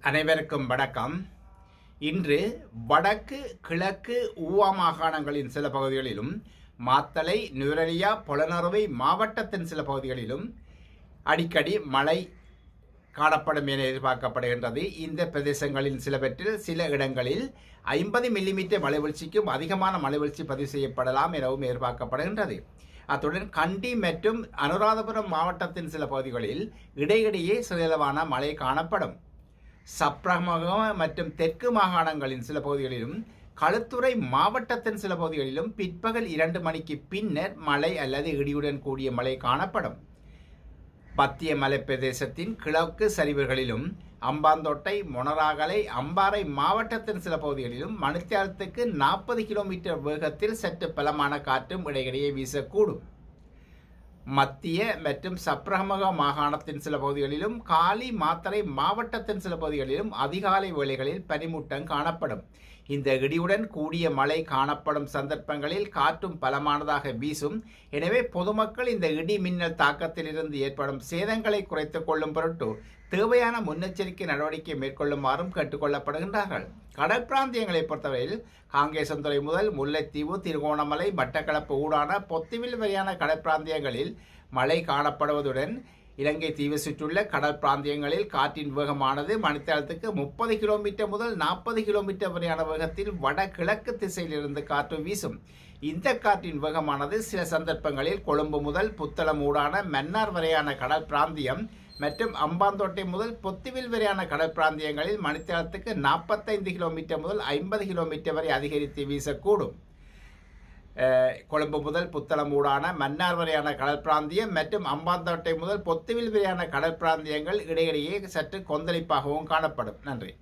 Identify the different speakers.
Speaker 1: அனைவருக்கும் வணக்கம். இன்று வடக்கு கிழக்கு ஊவா மாகாணங்களின் சில பகுதிகளிலும் மாத்தளை நுவரெலியா பொலனறுவை மாவட்டத்தின் சில பகுதிகளிலும் அடிக்கடி மழை காணப்படும் என எதிர்பார்க்கப்படுகின்றது. இந்த பிரதேசங்களின் சிலவற்றில் சில இடங்களில் 50 மில்லிமீட்டர் மழைவீழ்ச்சிக்கும் அதிகமான மழைவீழ்ச்சி பதிவு செய்யப்படலாம் எனவும் எதிர்பார்க்கப்படுகின்றது. அத்துடன் கண்டி மற்றும் அனுராதபுரம் மாவட்டத்தின் சில பகுதிகளில் இடையிடையே சிறிதளவான மழை காணப்படும். சப்ரகமக மற்றும் தெற்கு மாகாணங்களின் சில பகுதிகளிலும் களுத்துறை மாவட்டத்தின் சில பகுதிகளிலும் பிற்பகல் 2 மணிக்கு பின்னர் மழை அல்லது இடியுடன் கூடிய மழை காணப்படும். மத்திய மலை பிரதேசத்தின் கிழக்கு சரிவுகளிலும் அம்பாந்தோட்டை மொனராகலை அம்பாறை மாவட்டத்தின் சில பகுதிகளிலும் மணித்தியாலத்துக்கு 40 கிலோமீட்டர் வேகத்தில் சற்று பலமான காற்றும் இடையிடையே வீசக்கூடும். மத்திய மற்றும் சப்ரகமக மாகாணத்தின் சில பகுதிகளிலும் காலி மாத்தறை மாவட்டத்தின் சில பகுதிகளிலும் அதிகாலை வேளைகளில் பனிமூட்டம் காணப்படும். இந்த இடியுடன் கூடிய மழை காணப்படும் சந்தர்ப்பங்களில் காற்றும் பலமானதாக வீசும். எனவே பொதுமக்கள் இந்த இடி மின்னல் தாக்கத்திலிருந்து ஏற்படும் சேதங்களை குறைத்துக் கொள்ளும் பொருட்டு தேவையான முன்னெச்சரிக்கை நடவடிக்கை மேற்கொள்ளுமாறும் கேட்டுக்கொள்ளப்படுகின்றார்கள். கடல் பிராந்தியங்களை பொறுத்தவரையில் காங்கேசன்துறை முதல் முல்லைத்தீவு, திருகோணமலை, மட்டக்களப்பு ஊடான பொத்துவில் வரையான கடற்பிராந்தியங்களில் மழை காணப்படுவதுடன் இலங்கை தீவு சுற்றுள்ள கடல் பிராந்தியங்களில் காற்றின் வேகமானது மணித்தியாலத்துக்கு 30 கிலோமீட்டர் முதல் 40 கிலோமீட்டர் வரையான வேகத்தில் வடகிழக்கு திசையிலிருந்து காற்று வீசும். இந்த காற்றின் வேகமானது சில சந்தர்ப்பங்களில் கொழும்பு முதல் புத்தளம் ஊடான மன்னார் வரையான கடல் பிராந்தியம் மற்றும் அம்பாந்தோட்டை முதல் பொத்துவில் வரையான கடல் பிராந்தியங்களில் மணித்தியாலத்துக்கு 45 கிலோமீட்டர் முதல் 50 கிலோமீட்டர் வரை அதிகரித்து வீசக்கூடும். கொழும்பு முதல் புத்தளம் ஊடான மன்னார் வரையான கடல் பிராந்தியம் மற்றும் அம்பாந்தோட்டை முதல் பொத்துவில் வரையான கடல் பிராந்தியங்கள் இடையிடையே சற்று கொந்தளிப்பாகவும் காணப்படும். நன்றி.